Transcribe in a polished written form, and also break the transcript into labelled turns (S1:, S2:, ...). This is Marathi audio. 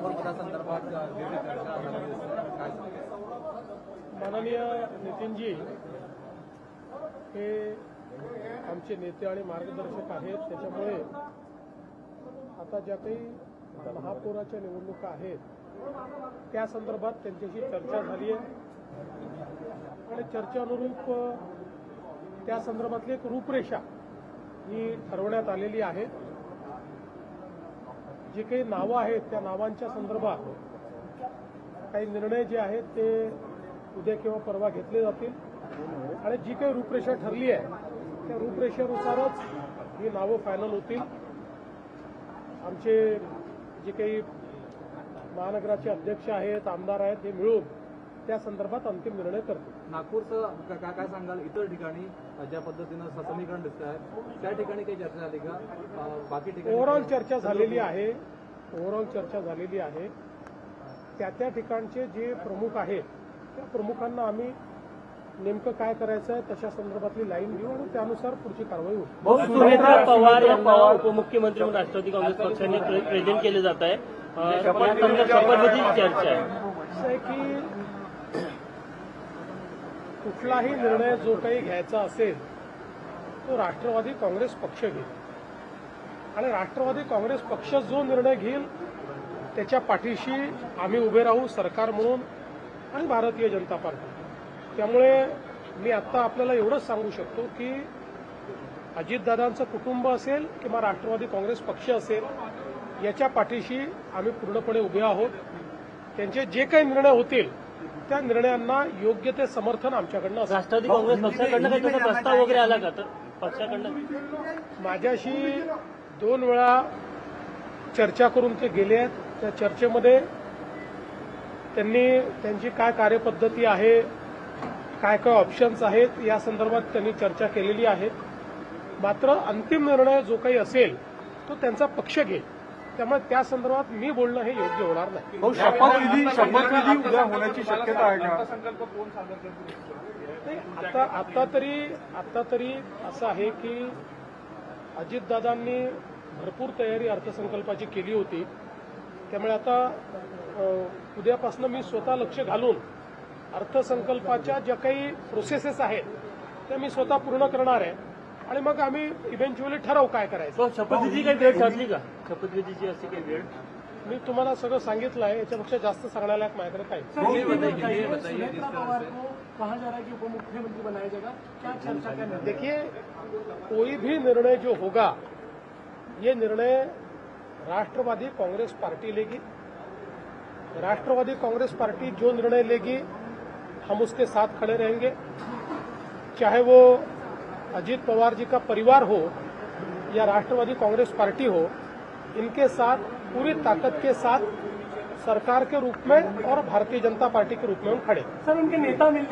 S1: महापौर पदासंदर्भात काय
S2: माननीय नितीनजी हे आमचे नेते आणि मार्गदर्शक आहेत. त्याच्यामुळे आता ज्या काही महापौराच्या निवडणुका आहेत त्या संदर्भात त्यांच्याशी चर्चा झाली आहे आणि चर्चेअनुरूप त्या संदर्भातली एक रूपरेषा ही ठरवण्यात आलेली आहे. जी काही नावं आहेत त्या नावांच्या संदर्भात काही निर्णय जे आहेत ते उद्या किंवा परवा घेतले जातील आणि जी काही रूपरेषा ठरली आहे त्या रूपरेषेनुसारच ही नावं फायनल होतील. आमचे जे काही महानगराचे अध्यक्ष आहेत, आमदार आहेत, हे मिळून त्या संदर्भात अंतिम निर्णय करतील.
S1: नागपूरचं काय सांगाल? इतर ठिकाणी ज्या पद्धतीनं समीकरण दिसत आहे त्या ठिकाणी काही चर्चा झाली का? बाकी ठिकाणी
S2: ओव्हरऑल चर्चा झालेली आहे. त्या ठिकाणचे जे प्रमुख आहेत त्या प्रमुखांना आम्ही नेमकं काय करायचं आहे तशा संदर्भातली लाईन घेऊ आणि त्यानुसार पुढची कारवाई होईल.
S3: सुनेत्रा पवार यांना उपमुख्यमंत्री म्हणून राष्ट्रवादी काँग्रेस पक्षाने प्रेझेंट केले जात आहे. शपथविधीची चर्चा आहे.
S2: असं आहे की कुठलाही निर्णय जो काही घ्यायचा असेल तो राष्ट्रवादी काँग्रेस पक्ष घेईल आणि राष्ट्रवादी काँग्रेस पक्ष जो निर्णय घेईल त्याच्या पाठीशी आम्ही उभे राहू, सरकार म्हणून आणि भारतीय जनता पार्टी. त्यामुळे मी आत्ता आपल्याला एवढंच सांगू शकतो की अजितदादांचं कुटुंब असेल किंवा राष्ट्रवादी काँग्रेस पक्ष असेल याच्या पाठीशी आम्ही पूर्णपणे उभे आहोत. त्यांचे जे काही निर्णय होतील त्या निर्णयांना योग्य ते समर्थन आमच्याकडनं असेल.
S3: राष्ट्रवादी काँग्रेस पक्षाकडनं काही तसा प्रस्ताव वगैरे आला का? तर पक्षाकडनं
S2: माझ्याशी 2 वेळा चर्चा करून ते गेले आहेत. त्या चर्चेमध्ये त्यांची काय कार्यपद्धती आहे, काय काय ऑप्शन्स आहेत या संदर्भात त्यांनी चर्चा केलेली आहे. मात्र अंतिम निर्णय जो काही असेल तो त्यांचा पक्ष घेईल. त्यामुळे त्या संदर्भात मी बोलणं हे योग्य होणार नाही.
S4: शपथविधी उद्या होण्याची शक्यता आहे का?
S2: आता तरी असं आहे की अजितदादांनी भरपूर तयारी अर्थसंकल्पाची केली होती. त्यामुळे आता उद्यापासून मी स्वतः लक्ष घालून अर्थसंकल्पाच्या ज्या काही प्रोसेसेस आहेत त्या मी स्वतः पूर्ण करणार आहे आणि मग आम्ही इव्हेंच्युअली ठरवू काय करायचं.
S3: शपथविधी काही वेळ ठरली का? शपथविधीची अशी काही वेळ?
S2: मी तुम्हाला सगळं सांगितलं आहे. याच्यापेक्षा जास्त सांगण्याला माझ्याकडे काही. देखिए, कोई भी निर्णय जो होगा ये निर्णय राष्ट्रवादी कांग्रेस पार्टी लेगी. राष्ट्रवादी कांग्रेस पार्टी जो निर्णय लेगी हम उसके साथ खड़े रहेंगे. चाहे वो अजीत पवार जी का परिवार हो या राष्ट्रवादी कांग्रेस पार्टी हो, इनके साथ पूरी ताकत के साथ सरकार के रूप में और भारतीय जनता पार्टी के रूप में हम खड़े.
S3: सर, उनके नेता मिल